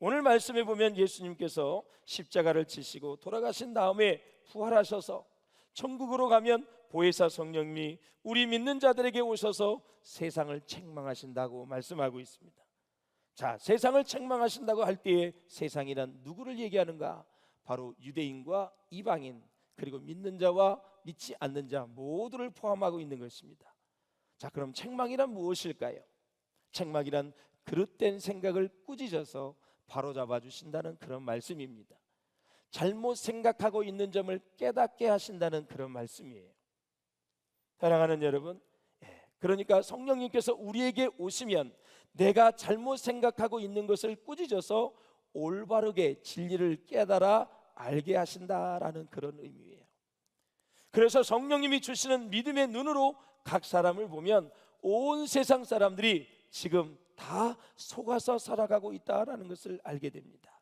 오늘 말씀에 보면 예수님께서 십자가를 지시고 돌아가신 다음에 부활하셔서 천국으로 가면 보혜사 성령님이 우리 믿는 자들에게 오셔서 세상을 책망하신다고 말씀하고 있습니다. 자, 세상을 책망하신다고 할 때에 세상이란 누구를 얘기하는가? 바로 유대인과 이방인, 그리고 믿는 자와 믿지 않는 자 모두를 포함하고 있는 것입니다. 자, 그럼 책망이란 무엇일까요? 책망이란 그릇된 생각을 꾸짖어서 바로잡아 주신다는 그런 말씀입니다. 잘못 생각하고 있는 점을 깨닫게 하신다는 그런 말씀이에요. 사랑하는 여러분, 그러니까 성령님께서 우리에게 오시면 내가 잘못 생각하고 있는 것을 꾸짖어서 올바르게 진리를 깨달아 알게 하신다라는 그런 의미예요. 그래서 성령님이 주시는 믿음의 눈으로 각 사람을 보면 온 세상 사람들이 지금 다 속아서 살아가고 있다라는 것을 알게 됩니다.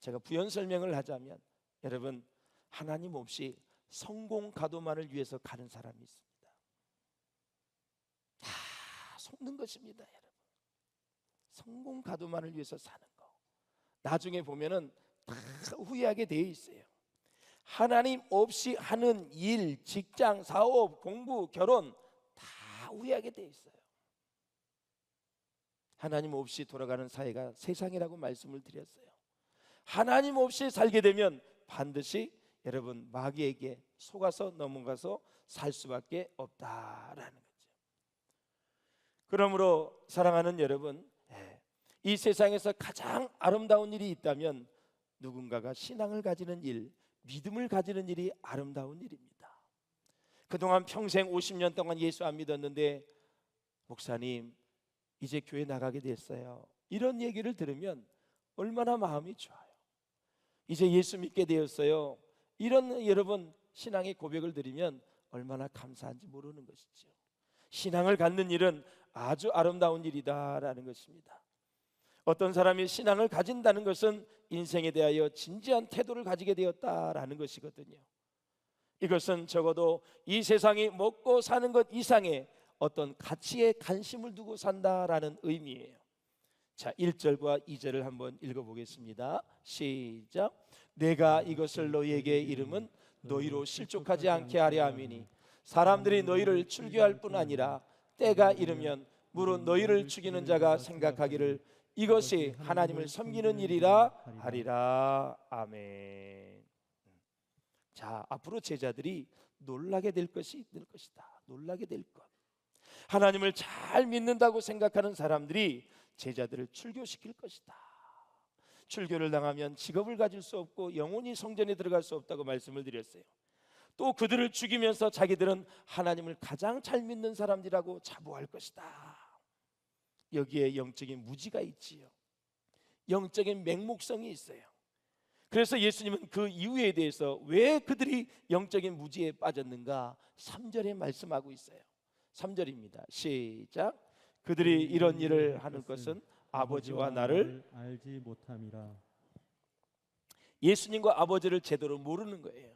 제가 부연 설명을 하자면, 여러분, 하나님 없이 성공 가도만을 위해서 가는 사람이 있습니다. 다 속는 것입니다, 여러분. 성공 가도만을 위해서 사는 거, 나중에 보면은 다 후회하게 되어 있어요. 하나님 없이 하는 일, 직장, 사업, 공부, 결혼 다 후회하게 되어 있어요. 하나님 없이 돌아가는 사회가 세상이라고 말씀을 드렸어요. 하나님 없이 살게 되면 반드시 여러분 마귀에게 속아서 넘어가서 살 수밖에 없다라는 거죠. 그러므로 사랑하는 여러분, 이 세상에서 가장 아름다운 일이 있다면 누군가가 신앙을 가지는 일, 믿음을 가지는 일이 아름다운 일입니다. 그동안 평생 50년 동안 예수 안 믿었는데 목사님 이제 교회 나가게 됐어요, 이런 얘기를 들으면 얼마나 마음이 좋아요. 이제 예수 믿게 되었어요, 이런 여러분 신앙의 고백을 드리면 얼마나 감사한지 모르는 것이죠. 신앙을 갖는 일은 아주 아름다운 일이다라는 것입니다. 어떤 사람이 신앙을 가진다는 것은 인생에 대하여 진지한 태도를 가지게 되었다라는 것이거든요. 이것은 적어도 이 세상이 먹고 사는 것 이상의 어떤 가치에 관심을 두고 산다라는 의미예요. 자, 1절과 2절을 한번 읽어보겠습니다. 시작. 내가 이것을 너희에게 이름은 너희로 실족하지 않게 하려 함이니 사람들이 너희를 출교할 뿐 아니라 때가 이르면 무릇 너희를 죽이는 자가 생각하기를 이것이 하나님을 섬기는 일이라 하리라. 아멘. 자, 앞으로 제자들이 놀라게 될 것이 있을 것이다. 놀라게 될 것. 하나님을 잘 믿는다고 생각하는 사람들이 제자들을 출교시킬 것이다. 출교를 당하면 직업을 가질 수 없고 영원히 성전에 들어갈 수 없다고 말씀을 드렸어요. 또 그들을 죽이면서 자기들은 하나님을 가장 잘 믿는 사람들이라고 자부할 것이다. 여기에 영적인 무지가 있지요. 영적인 맹목성이 있어요. 그래서 예수님은 그 이유에 대해서 왜 그들이 영적인 무지에 빠졌는가 3절에 말씀하고 있어요. 3절입니다. 시작. 그들이 이런 일을 하는 것은 아버지와 나를 알지 못함이라. 예수님과 아버지를 제대로 모르는 거예요.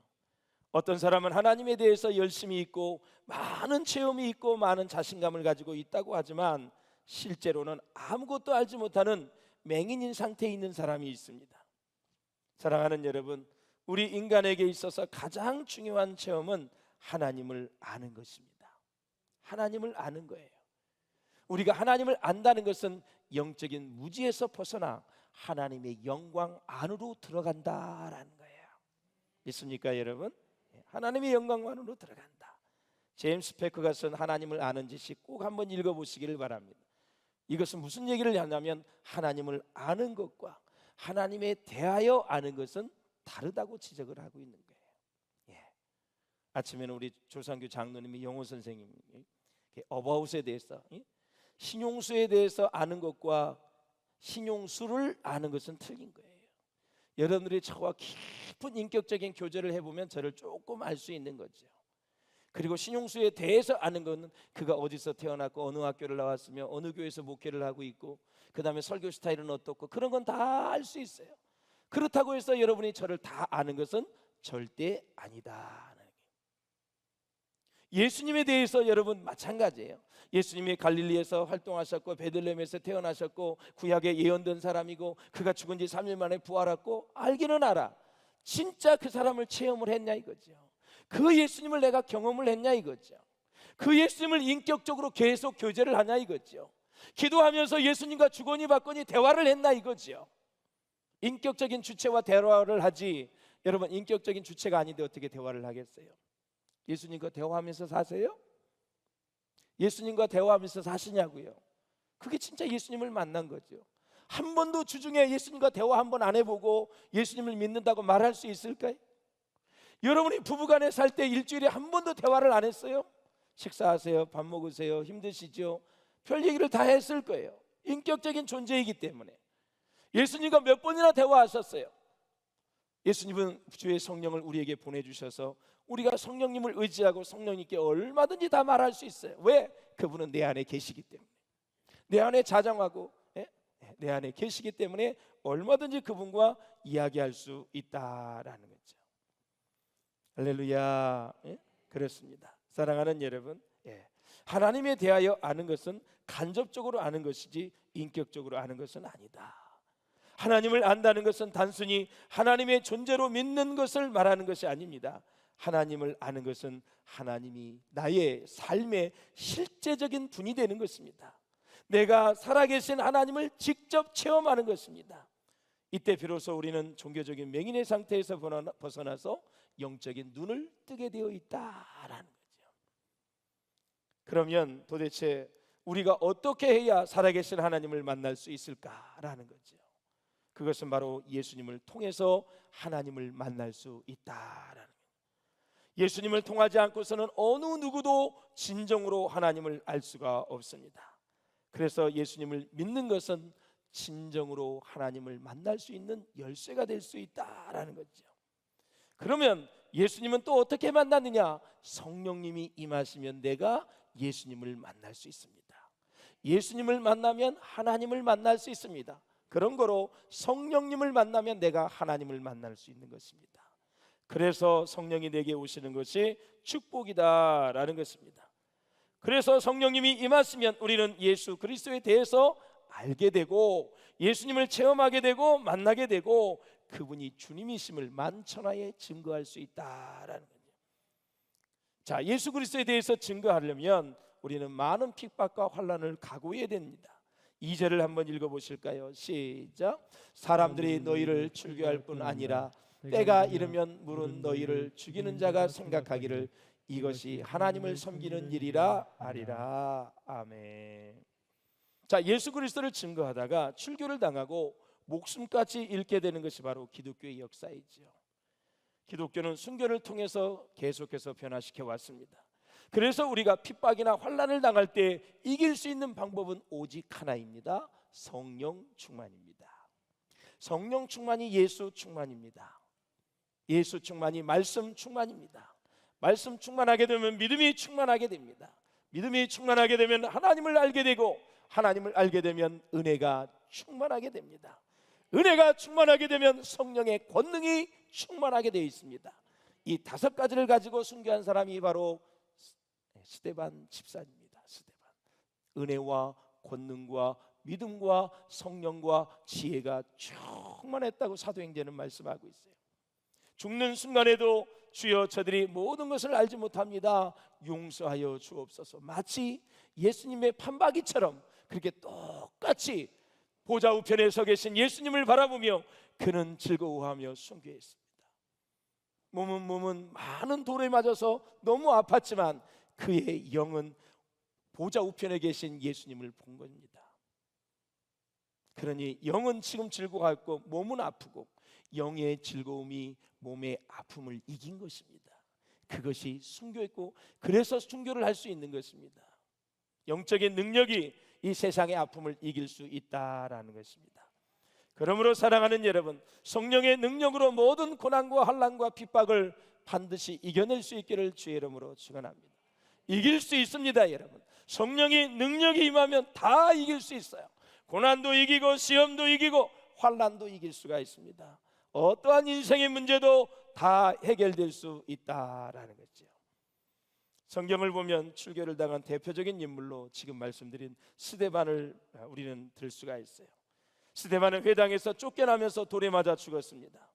어떤 사람은 하나님에 대해서 열심히 있고 많은 체험이 있고 많은 자신감을 가지고 있다고 하지만 실제로는 아무것도 알지 못하는 맹인인 상태에 있는 사람이 있습니다. 사랑하는 여러분, 우리 인간에게 있어서 가장 중요한 체험은 하나님을 아는 것입니다. 하나님을 아는 거예요. 우리가 하나님을 안다는 것은 영적인 무지에서 벗어나 하나님의 영광 안으로 들어간다라는 거예요. 믿습니까 여러분? 하나님의 영광 안으로 들어간다. 제임스 패커가 쓴 하나님을 아는 지식 꼭 한번 읽어보시기를 바랍니다. 이것은 무슨 얘기를 하냐면 하나님을 아는 것과 하나님에 대하여 아는 것은 다르다고 지적을 하고 있는 거예요. 아침에는 우리 조상교 장로님이 영호 선생님이 어바웃에 대해서, 신용수에 대해서 아는 것과 신용수를 아는 것은 틀린 거예요. 여러분들이 저와 깊은 인격적인 교제를 해보면 저를 조금 알 수 있는 거죠. 그리고 신용수에 대해서 아는 것은 그가 어디서 태어났고 어느 학교를 나왔으며 어느 교회에서 목회를 하고 있고 그 다음에 설교 스타일은 어떻고 그런 건 다 알 수 있어요. 그렇다고 해서 여러분이 저를 다 아는 것은 절대 아니다. 예수님에 대해서 여러분 마찬가지예요. 예수님이 갈릴리에서 활동하셨고 베들레헴에서 태어나셨고 구약에 예언된 사람이고 그가 죽은 지 3일 만에 부활했고 알기는 알아. 진짜 그 사람을 체험을 했냐 이거죠. 그 예수님을 내가 경험을 했냐 이거죠. 그 예수님을 인격적으로 계속 교제를 하냐 이거죠. 기도하면서 예수님과 주거니 받거니 대화를 했나 이거죠. 인격적인 주체와 대화를 하지, 여러분 인격적인 주체가 아닌데 어떻게 대화를 하겠어요? 예수님과 대화하면서 사세요? 예수님과 대화하면서 사시냐고요? 그게 진짜 예수님을 만난 거죠. 한 번도 주중에 예수님과 대화 한 번 안 해보고 예수님을 믿는다고 말할 수 있을까요? 여러분이 부부간에 살 때 일주일에 한 번도 대화를 안 했어요? 식사하세요? 밥 먹으세요? 힘드시죠? 별 얘기를 다 했을 거예요. 인격적인 존재이기 때문에. 예수님과 몇 번이나 대화하셨어요? 예수님은 주의 성령을 우리에게 보내주셔서 우리가 성령님을 의지하고 성령님께 얼마든지 다 말할 수 있어요. 왜? 그분은 내 안에 계시기 때문에. 내 안에 자정하고 내 안에 계시기 때문에 얼마든지 그분과 이야기할 수 있다라는 거죠. 할렐루야. 그렇습니다. 사랑하는 여러분, 하나님에 대하여 아는 것은 간접적으로 아는 것이지 인격적으로 아는 것은 아니다. 하나님을 안다는 것은 단순히 하나님의 존재로 믿는 것을 말하는 것이 아닙니다. 하나님을 아는 것은 하나님이 나의 삶의 실제적인 분이 되는 것입니다. 내가 살아계신 하나님을 직접 체험하는 것입니다. 이때 비로소 우리는 종교적인 맹인의 상태에서 벗어나서 영적인 눈을 뜨게 되어 있다라는 거죠. 그러면 도대체 우리가 어떻게 해야 살아계신 하나님을 만날 수 있을까라는 거죠. 그것은 바로 예수님을 통해서 하나님을 만날 수 있다라는 거예요. 예수님을 통하지 않고서는 어느 누구도 진정으로 하나님을 알 수가 없습니다. 그래서 예수님을 믿는 것은 진정으로 하나님을 만날 수 있는 열쇠가 될 수 있다라는 거죠. 그러면 예수님은 또 어떻게 만났느냐? 성령님이 임하시면 내가 예수님을 만날 수 있습니다. 예수님을 만나면 하나님을 만날 수 있습니다. 그런 거로 성령님을 만나면 내가 하나님을 만날 수 있는 것입니다. 그래서 성령이 내게 오시는 것이 축복이다라는 것입니다. 그래서 성령님이 임하시면 우리는 예수 그리스도에 대해서 알게 되고 예수님을 체험하게 되고 만나게 되고 그분이 주님이심을 만천하에 증거할 수 있다라는 거죠. 자, 예수 그리스도에 대해서 증거하려면 우리는 많은 핍박과 환난을 각오해야 됩니다. 2절을 한번 읽어보실까요? 시작. 사람들이 너희를 출교할 뿐 아니라 때가 이르면 물은 너희를 죽이는 자가 생각하기를 이것이 하나님을 섬기는 일이라 아리라. 아멘. 자, 예수 그리스도를 증거하다가 출교를 당하고 목숨까지 잃게 되는 것이 바로 기독교의 역사이죠. 기독교는 순교를 통해서 계속해서 변화시켜 왔습니다. 그래서 우리가 핍박이나 환난을 당할 때 이길 수 있는 방법은 오직 하나입니다. 성령 충만입니다. 성령 충만이 예수 충만입니다. 예수 충만이 말씀 충만입니다. 말씀 충만하게 되면 믿음이 충만하게 됩니다. 믿음이 충만하게 되면 하나님을 알게 되고 하나님을 알게 되면 은혜가 충만하게 됩니다. 은혜가 충만하게 되면 성령의 권능이 충만하게 되어 있습니다. 이 5가지를 가지고 순교한 사람이 바로 스데반 집사입니다. 스데반. 은혜와 권능과 믿음과 성령과 지혜가 충만했다고 사도행전은 말씀하고 있어요. 죽는 순간에도 주여 저들이 모든 것을 알지 못합니다. 용서하여 주옵소서. 마치 예수님의 판박이처럼 그렇게 똑같이 보좌 우편에 서 계신 예수님을 바라보며 그는 즐거워하며 순교했습니다. 몸은 많은 돌에 맞아서 너무 아팠지만 그의 영은 보좌 우편에 계신 예수님을 본 겁니다. 그러니 영은 지금 즐거워하고 몸은 아프고 영의 즐거움이 몸의 아픔을 이긴 것입니다. 그것이 순교였고 그래서 순교를 할 수 있는 것입니다. 영적인 능력이 이 세상의 아픔을 이길 수 있다라는 것입니다. 그러므로 사랑하는 여러분, 성령의 능력으로 모든 고난과 환난과 핍박을 반드시 이겨낼 수 있기를 주의 이름으로 축원합니다. 이길 수 있습니다. 여러분, 성령의 능력이 임하면 다 이길 수 있어요. 고난도 이기고 시험도 이기고 환난도 이길 수가 있습니다. 어떠한 인생의 문제도 다 해결될 수 있다라는 거죠. 성경을 보면 출교를 당한 대표적인 인물로 지금 말씀드린 스데반을 우리는 들 수가 있어요. 스데반은 회당에서 쫓겨나면서 돌에 맞아 죽었습니다.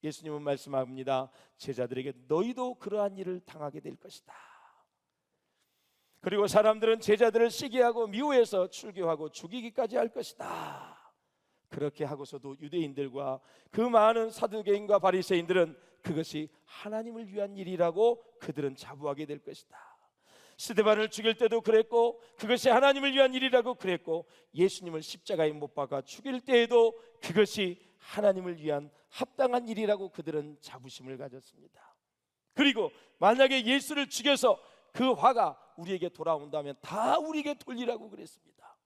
예수님은 말씀합니다. 제자들에게 너희도 그러한 일을 당하게 될 것이다. 그리고 사람들은 제자들을 시기하고 미워해서 출교하고 죽이기까지 할 것이다. 그렇게 하고서도 유대인들과 그 많은 사두개인과 바리새인들은 그것이 하나님을 위한 일이라고 그들은 자부하게 될 것이다. 스데반을 죽일 때도 그랬고 그것이 하나님을 위한 일이라고 그랬고 예수님을 십자가에 못 박아 죽일 때에도 그것이 하나님을 위한 합당한 일이라고 그들은 자부심을 가졌습니다. 그리고 만약에 예수를 죽여서 그 화가 우리에게 돌아온다면 다 우리에게 돌리라고 그랬습니다.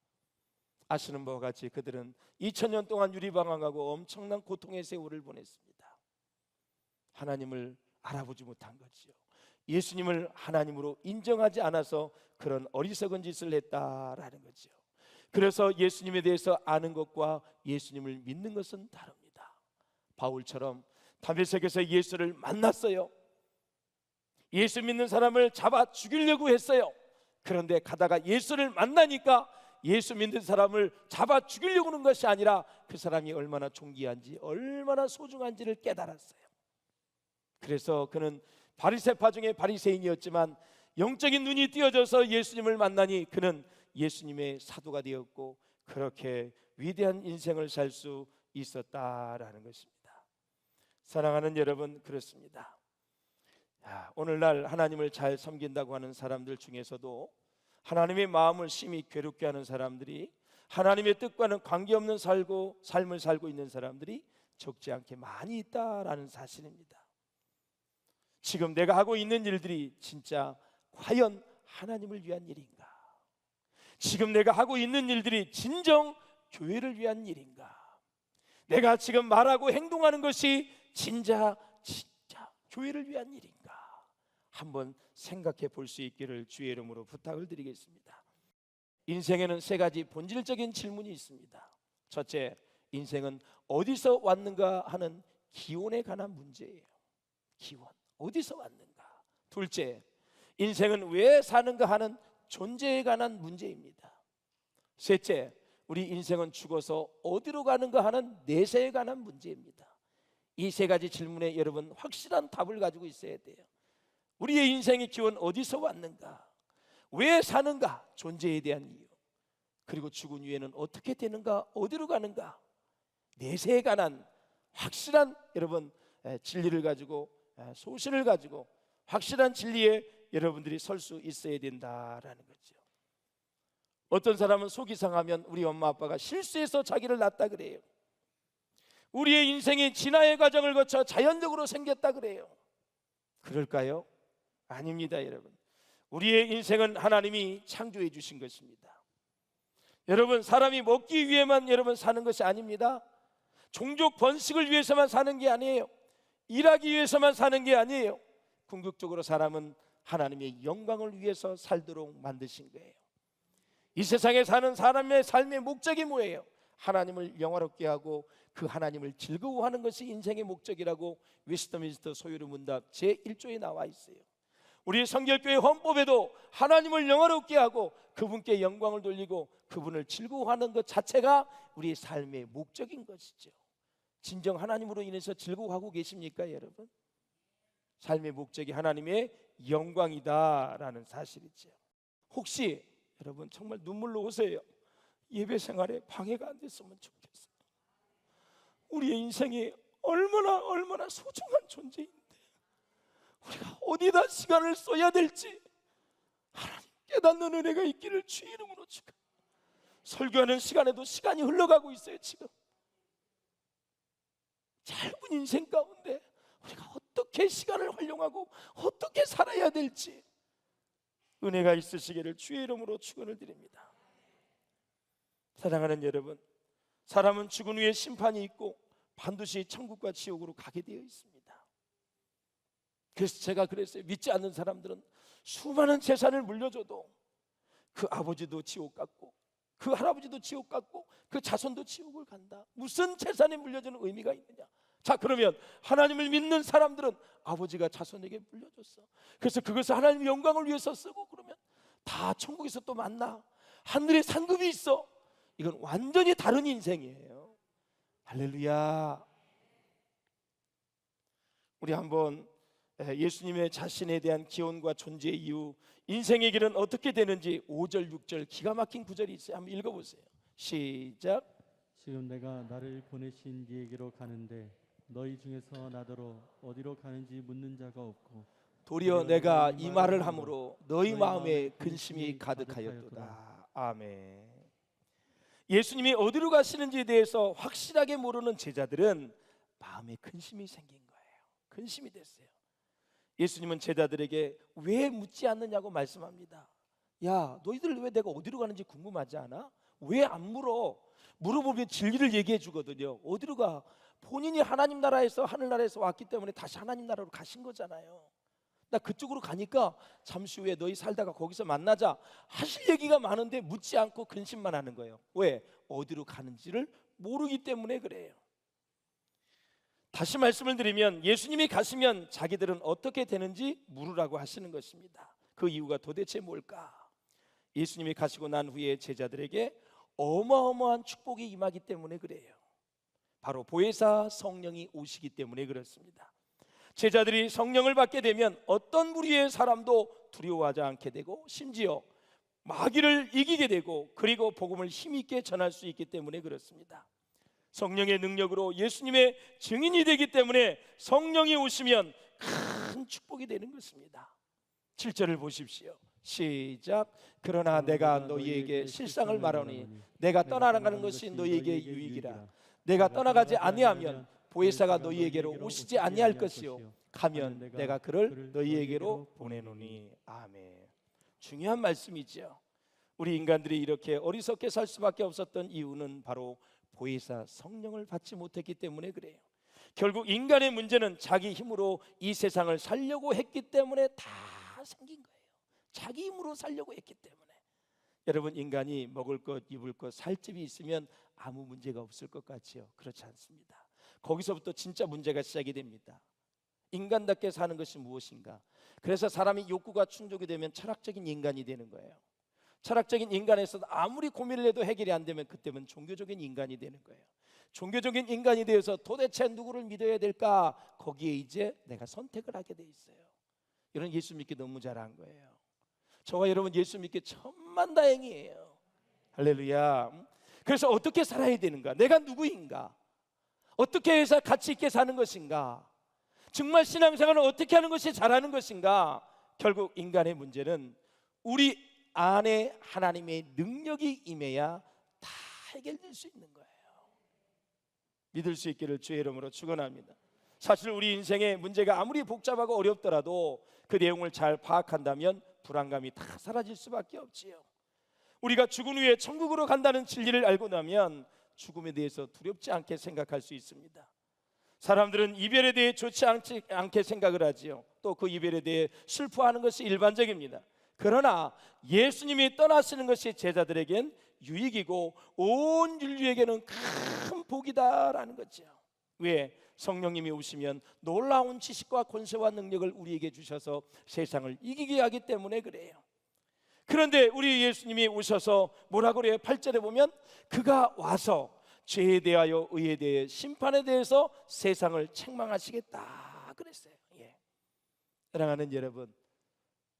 아시는 바와 같이 그들은 2000년 동안 유리방황하고 엄청난 고통의 세월을 보냈습니다. 하나님을 알아보지 못한 거지요. 예수님을 하나님으로 인정하지 않아서 그런 어리석은 짓을 했다라는 거죠. 그래서 예수님에 대해서 아는 것과 예수님을 믿는 것은 다릅니다. 바울처럼 다메섹에서 예수를 만났어요. 예수 믿는 사람을 잡아 죽이려고 했어요. 그런데 가다가 예수를 만나니까 예수 믿는 사람을 잡아 죽이려고 하는 것이 아니라 그 사람이 얼마나 존귀한지 얼마나 소중한지를 깨달았어요. 그래서 그는 바리새파 중에 바리새인이었지만 영적인 눈이 띄어져서 예수님을 만나니 그는 예수님의 사도가 되었고 그렇게 위대한 인생을 살 수 있었다라는 것입니다. 사랑하는 여러분, 그렇습니다. 오늘날 하나님을 잘 섬긴다고 하는 사람들 중에서도 하나님의 마음을 심히 괴롭게 하는 사람들이, 하나님의 뜻과는 관계없는 삶을 살고 있는 사람들이 적지 않게 많이 있다라는 사실입니다. 지금 내가 하고 있는 일들이 진짜 과연 하나님을 위한 일인가? 지금 내가 하고 있는 일들이 진정 교회를 위한 일인가? 내가 지금 말하고 행동하는 것이 진짜 교회를 위한 일인가? 한번 생각해 볼 수 있기를 주의 이름으로 부탁을 드리겠습니다. 인생에는 세 가지 본질적인 질문이 있습니다. 첫째, 인생은 어디서 왔는가 하는 기원에 관한 문제예요. 기원, 어디서 왔는가. 둘째, 인생은 왜 사는가 하는 존재에 관한 문제입니다. 셋째, 우리 인생은 죽어서 어디로 가는가 하는 내세에 관한 문제입니다. 이 세 가지 질문에 여러분 확실한 답을 가지고 있어야 돼요. 우리의 인생의 기원 어디서 왔는가, 왜 사는가, 존재에 대한 이유, 그리고 죽은 후에는 어떻게 되는가, 어디로 가는가, 내세에 관한 확실한 여러분 진리를 가지고, 소신을 가지고 확실한 진리에 여러분들이 설 수 있어야 된다라는 거죠. 어떤 사람은 속이 상하면 우리 엄마 아빠가 실수해서 자기를 낳았다 그래요. 우리의 인생이 진화의 과정을 거쳐 자연적으로 생겼다 그래요. 그럴까요? 아닙니다, 여러분. 우리의 인생은 하나님이 창조해 주신 것입니다. 여러분, 사람이 먹기 위해만 여러분 사는 것이 아닙니다. 종족 번식을 위해서만 사는 게 아니에요. 일하기 위해서만 사는 게 아니에요. 궁극적으로 사람은 하나님의 영광을 위해서 살도록 만드신 거예요. 이 세상에 사는 사람의 삶의 목적이 뭐예요? 하나님을 영화롭게 하고 그 하나님을 즐거워하는 것이 인생의 목적이라고 웨스트민스터 소요리 문답 제1조에 나와 있어요. 우리 성결교회 헌법에도 하나님을 영화롭게 하고 그분께 영광을 돌리고 그분을 즐거워하는 것 자체가 우리의 삶의 목적인 것이죠. 진정 하나님으로 인해서 즐거워하고 계십니까, 여러분? 삶의 목적이 하나님의 영광이다라는 사실이죠. 혹시 여러분 정말 눈물로 오세요. 예배 생활에 방해가 안 됐으면 좋겠어요. 우리의 인생이 얼마나 소중한 존재인데 우리가 어디다 시간을 써야 될지 하나님 깨닫는 은혜가 있기를 주의 이름으로 축원합니다. 설교하는 시간에도 시간이 흘러가고 있어요. 지금 짧은 인생 가운데 우리가 어떻게 시간을 활용하고 어떻게 살아야 될지 은혜가 있으시기를 주의 이름으로 축원을 드립니다. 사랑하는 여러분, 사람은 죽은 후에 심판이 있고 반드시 천국과 지옥으로 가게 되어 있습니다. 그래서 제가 그랬어요. 믿지 않는 사람들은 수많은 재산을 물려줘도 그 아버지도 지옥 갔고 그 할아버지도 지옥 갔고 그 자손도 지옥을 간다. 무슨 재산이 물려주는 의미가 있느냐? 자, 그러면 하나님을 믿는 사람들은 아버지가 자손에게 물려줬어. 그래서 그것을 하나님 영광을 위해서 쓰고 그러면 다 천국에서 또 만나. 하늘에 상급이 있어. 이건 완전히 다른 인생이에요. 할렐루야. 우리 한번 예수님의 자신에 대한 기원과 존재 이유, 인생의 길은 어떻게 되는지 5절 6절 기가 막힌 구절이 있어요. 한번 읽어보세요. 시작. 지금 내가 나를 보내신 이에게로 가는데 너희 중에서 나더러 어디로 가는지 묻는 자가 없고 도리어 내가 이 말을 함으로 너희 마음에 근심이 가득하였도다. 아멘. 예수님이 어디로 가시는지에 대해서 확실하게 모르는 제자들은 마음에 근심이 생긴 거예요. 근심이 됐어요. 예수님은 제자들에게 왜 묻지 않느냐고 말씀합니다. 야, 너희들 왜 내가 어디로 가는지 궁금하지 않아? 왜 안 물어? 물어보면 진리를 얘기해 주거든요. 어디로 가? 본인이 하나님 나라에서 하늘나라에서 왔기 때문에 다시 하나님 나라로 가신 거잖아요. 나 그쪽으로 가니까 잠시 후에 너희 살다가 거기서 만나자 하실 얘기가 많은데 묻지 않고 근심만 하는 거예요. 왜? 어디로 가는지를 모르기 때문에 그래요. 다시 말씀을 드리면 예수님이 가시면 자기들은 어떻게 되는지 물으라고 하시는 것입니다. 그 이유가 도대체 뭘까? 예수님이 가시고 난 후에 제자들에게 어마어마한 축복이 임하기 때문에 그래요. 바로 보혜사 성령이 오시기 때문에 그렇습니다. 제자들이 성령을 받게 되면 어떤 무리의 사람도 두려워하지 않게 되고 심지어 마귀를 이기게 되고 그리고 복음을 힘있게 전할 수 있기 때문에 그렇습니다. 성령의 능력으로 예수님의 증인이 되기 때문에 성령이 오시면 큰 축복이 되는 것입니다. 7절을 보십시오. 시작. 그러나 내가 너희에게 실상을 말하니 내가 떠나가는 것이 너희에게 유익이라. 내가 떠나가지 아니하면 보혜사가 너희에게로 오시지 아니할 것이요 가면 내가 그를 너희에게로 보내노니. 아멘. 중요한 말씀이죠. 우리 인간들이 이렇게 어리석게 살 수밖에 없었던 이유는 바로 보혜사 성령을 받지 못했기 때문에 그래요. 결국 인간의 문제는 자기 힘으로 이 세상을 살려고 했기 때문에 다 생긴 거예요. 자기 힘으로 살려고 했기 때문에. 여러분, 인간이 먹을 것, 입을 것, 살 집이 있으면 아무 문제가 없을 것 같지요? 그렇지 않습니다. 거기서부터 진짜 문제가 시작이 됩니다. 인간답게 사는 것이 무엇인가? 그래서 사람이 욕구가 충족이 되면 철학적인 인간이 되는 거예요. 철학적인 인간에서 아무리 고민을 해도 해결이 안 되면 그때는 종교적인 인간이 되는 거예요. 종교적인 인간이 되어서 도대체 누구를 믿어야 될까? 거기에 이제 내가 선택을 하게 돼 있어요. 이런 예수 믿기 너무 잘한 거예요. 저와 여러분 예수 믿기 천만다행이에요. 할렐루야. 그래서 어떻게 살아야 되는가? 내가 누구인가? 어떻게 해서 가치 있게 사는 것인가? 정말 신앙생활을 어떻게 하는 것이 잘하는 것인가? 결국 인간의 문제는 우리 안에 하나님의 능력이 임해야 다 해결될 수 있는 거예요. 믿을 수 있기를 주의 이름으로 축원합니다. 사실 우리 인생의 문제가 아무리 복잡하고 어렵더라도 그 내용을 잘 파악한다면 불안감이 다 사라질 수밖에 없지요. 우리가 죽은 후에 천국으로 간다는 진리를 알고 나면 죽음에 대해서 두렵지 않게 생각할 수 있습니다. 사람들은 이별에 대해 좋지 않게 생각을 하지요. 또 그 이별에 대해 슬퍼하는 것이 일반적입니다. 그러나 예수님이 떠나시는 것이 제자들에겐 유익이고 온 인류에게는 큰 복이다라는 거죠. 왜? 성령님이 오시면 놀라운 지식과 권세와 능력을 우리에게 주셔서 세상을 이기게 하기 때문에 그래요. 그런데 우리 예수님이 오셔서 뭐라고 그래요? 8절에 보면 그가 와서 죄에 대하여 의에 대해 심판에 대해서 세상을 책망하시겠다 그랬어요. 사랑하는 여러분,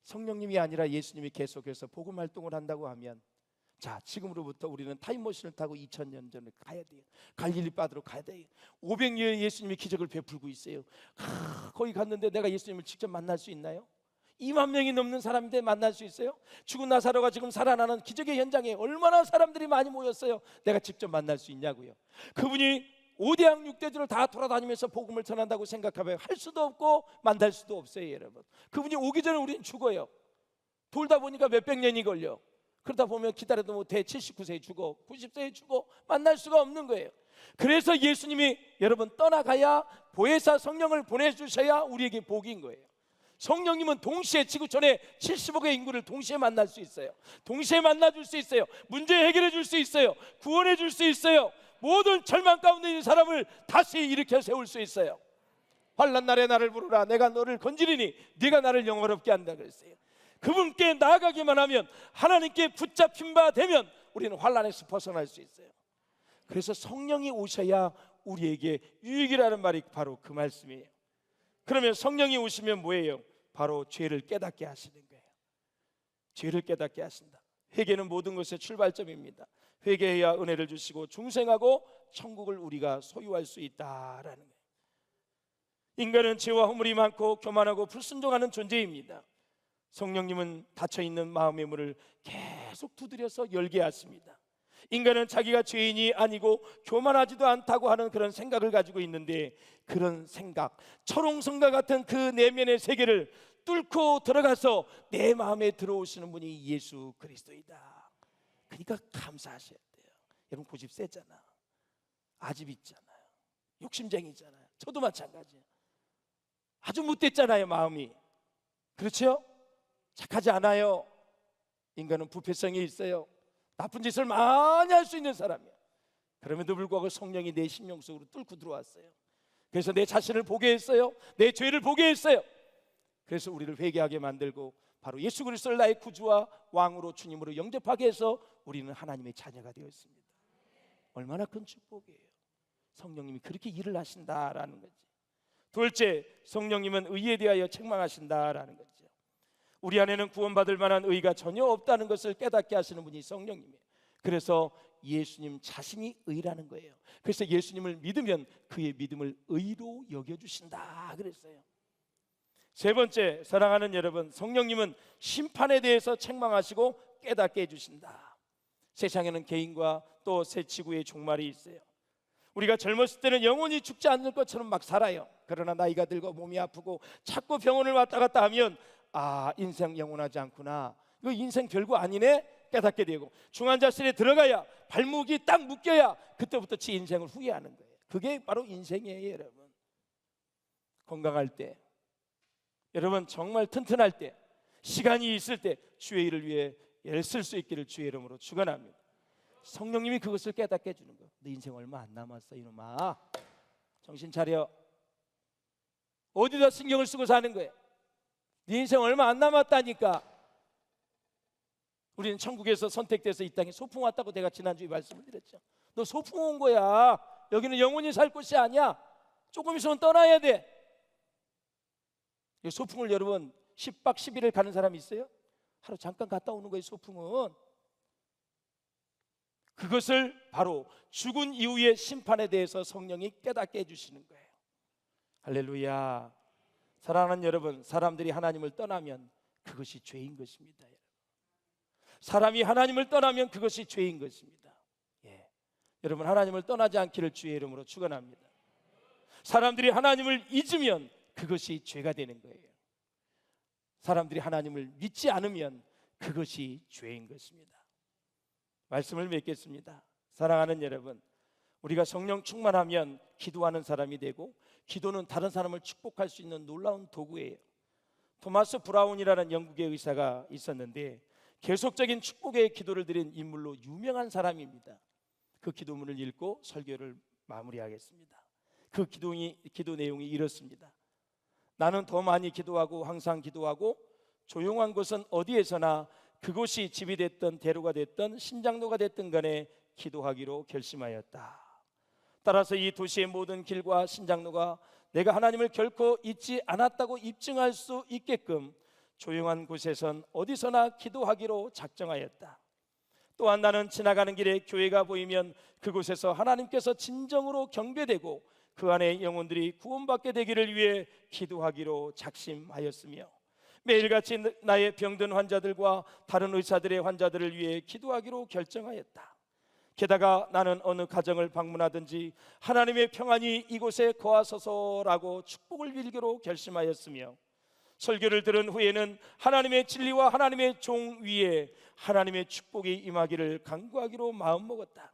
성령님이 아니라 예수님이 계속해서 복음 활동을 한다고 하면 자, 지금으로부터 우리는 타임머신을 타고 2000년 전에 가야 돼요. 갈릴리 바다로 가야 돼요. 500년의 예수님이 기적을 베풀고 있어요. 거기 갔는데 내가 예수님을 직접 만날 수 있나요? 2만 명이 넘는 사람인데 만날 수 있어요? 죽은 나사로가 지금 살아나는 기적의 현장에 얼마나 사람들이 많이 모였어요. 내가 직접 만날 수 있냐고요. 그분이 5대양 6대주를 다 돌아다니면서 복음을 전한다고 생각하면 할 수도 없고 만날 수도 없어요. 여러분, 그분이 오기 전에 우리는 죽어요. 돌다 보니까 몇백 년이 걸려. 그러다 보면 기다려도 못해 79세에 죽어 90세에 죽어 만날 수가 없는 거예요. 그래서 예수님이 여러분 떠나가야 보혜사 성령을 보내주셔야 우리에게 복인 거예요. 성령님은 동시에 지구촌에 70억의 인구를 동시에 만날 수 있어요. 동시에 만나줄 수 있어요. 문제 해결해 줄 수 있어요. 구원해 줄 수 있어요. 모든 절망 가운데 있는 사람을 다시 일으켜 세울 수 있어요. 환난 날에 나를 부르라. 내가 너를 건지리니 네가 나를 영화롭게 한다 그랬어요. 그분께 나아가기만 하면, 하나님께 붙잡힌 바 되면 우리는 환난에서 벗어날 수 있어요. 그래서 성령이 오셔야 우리에게 유익이라는 말이 바로 그 말씀이에요. 그러면 성령이 오시면 뭐예요? 바로 죄를 깨닫게 하시는 거예요. 죄를 깨닫게 하신다. 회개는 모든 것의 출발점입니다. 회개해야 은혜를 주시고 중생하고 천국을 우리가 소유할 수 있다라는 거예요. 인간은 죄와 허물이 많고 교만하고 불순종하는 존재입니다. 성령님은 닫혀있는 마음의 문을 계속 두드려서 열게 하십니다. 인간은 자기가 죄인이 아니고 교만하지도 않다고 하는 그런 생각을 가지고 있는데, 그런 생각, 철옹성과 같은 그 내면의 세계를 뚫고 들어가서 내 마음에 들어오시는 분이 예수 그리스도이다. 그러니까 감사하셔야 돼요. 여러분 고집 세잖아, 아집 있잖아요, 욕심쟁이잖아요. 저도 마찬가지예요. 아주 못됐잖아요, 마음이. 그렇죠? 착하지 않아요. 인간은 부패성이 있어요. 나쁜 짓을 많이 할 수 있는 사람이야. 그럼에도 불구하고 성령이 내 심령 속으로 뚫고 들어왔어요. 그래서 내 자신을 보게 했어요. 내 죄를 보게 했어요. 그래서 우리를 회개하게 만들고 바로 예수 그리스도를 나의 구주와 왕으로 주님으로 영접하게 해서 우리는 하나님의 자녀가 되었습니다. 얼마나 큰 축복이에요. 성령님이 그렇게 일을 하신다라는 거지. 둘째, 성령님은 의에 대하여 책망하신다라는 거죠. 우리 안에는 구원받을 만한 의가 전혀 없다는 것을 깨닫게 하시는 분이 성령님이에요. 그래서 예수님 자신이 의라는 거예요. 그래서 예수님을 믿으면 그의 믿음을 의로 여겨주신다 그랬어요. 세 번째, 사랑하는 여러분, 성령님은 심판에 대해서 책망하시고 깨닫게 해주신다. 세상에는 개인과 또 새 지구의 종말이 있어요. 우리가 젊었을 때는 영원히 죽지 않을 것처럼 막 살아요. 그러나 나이가 들고 몸이 아프고 자꾸 병원을 왔다 갔다 하면, 아, 인생 영원하지 않구나, 이거 인생 별거 아니네 깨닫게 되고, 중환자실에 들어가야 발목이 딱 묶여야 그때부터 지 인생을 후회하는 거예요. 그게 바로 인생이에요. 여러분 건강할 때, 여러분 정말 튼튼할 때, 시간이 있을 때 주의 일을 위해 애쓸 수 있기를 주의 이름으로 축원합니다. 성령님이 그것을 깨닫게 해주는 거예요. 너 인생 얼마 안 남았어 이놈아, 정신 차려. 어디다 신경을 쓰고 사는 거예요? 네 인생 얼마 안 남았다니까. 우리는 천국에서 선택돼서 이 땅에 소풍 왔다고 내가 지난주에 말씀을 드렸죠. 너 소풍 온 거야. 여기는 영원히 살 곳이 아니야. 조금 있으면 떠나야 돼. 소풍을 여러분 10박 11일 가는 사람이 있어요? 하루 잠깐 갔다 오는 거예요. 소풍은 그것을 바로 죽은 이후의 심판에 대해서 성령이 깨닫게 해주시는 거예요. 할렐루야. 사랑하는 여러분, 사람들이 하나님을 떠나면 그것이 죄인 것입니다. 사람이 하나님을 떠나면 그것이 죄인 것입니다. 여러분 하나님을 떠나지 않기를 주의 이름으로 축원합니다. 사람들이 하나님을 잊으면 그것이 죄가 되는 거예요. 사람들이 하나님을 믿지 않으면 그것이 죄인 것입니다. 말씀을 맺겠습니다. 사랑하는 여러분, 우리가 성령 충만하면 기도하는 사람이 되고, 기도는 다른 사람을 축복할 수 있는 놀라운 도구예요. 토마스 브라운이라는 영국의 의사가 있었는데 계속적인 축복의 기도를 드린 인물로 유명한 사람입니다. 그 기도문을 읽고 설교를 마무리하겠습니다. 그 기도 내용이 이렇습니다. 나는 더 많이 기도하고 항상 기도하고 조용한 곳은 어디에서나 그곳이 집이 됐든 대로가 됐든 신장로가 됐든 간에 기도하기로 결심하였다. 따라서 이 도시의 모든 길과 신장로가 내가 하나님을 결코 잊지 않았다고 입증할 수 있게끔 조용한 곳에선 어디서나 기도하기로 작정하였다. 또한 나는 지나가는 길에 교회가 보이면 그곳에서 하나님께서 진정으로 경배되고 그 안에 영혼들이 구원받게 되기를 위해 기도하기로 작심하였으며, 매일같이 나의 병든 환자들과 다른 의사들의 환자들을 위해 기도하기로 결정하였다. 게다가 나는 어느 가정을 방문하든지 하나님의 평안이 이곳에 거하소서라고 축복을 빌기로 결심하였으며, 설교를 들은 후에는 하나님의 진리와 하나님의 종 위에 하나님의 축복이 임하기를 간구하기로 마음먹었다.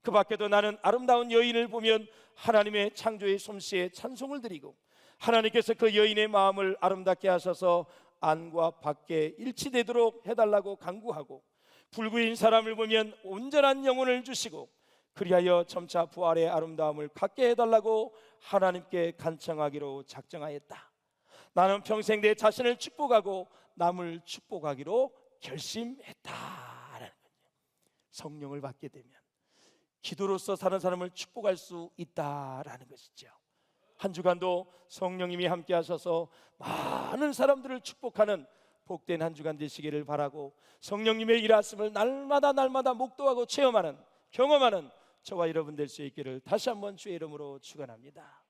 그 밖에도 나는 아름다운 여인을 보면 하나님의 창조의 솜씨에 찬송을 드리고, 하나님께서 그 여인의 마음을 아름답게 하셔서 안과 밖에 일치되도록 해달라고 간구하고, 불구인 사람을 보면 온전한 영혼을 주시고 그리하여 점차 부활의 아름다움을 갖게 해달라고 하나님께 간청하기로 작정하였다. 나는 평생 내 자신을 축복하고 남을 축복하기로 결심했다라는 거죠. 성령을 받게 되면 기도로서 사는 사람을 축복할 수 있다라는 것이죠. 한 주간도 성령님이 함께 하셔서 많은 사람들을 축복하는 복된 한 주간 되시기를 바라고, 성령님의 일하심을 날마다 목도하고 체험하는, 경험하는 저와 여러분 될 수 있기를 다시 한번 주의 이름으로 축원합니다.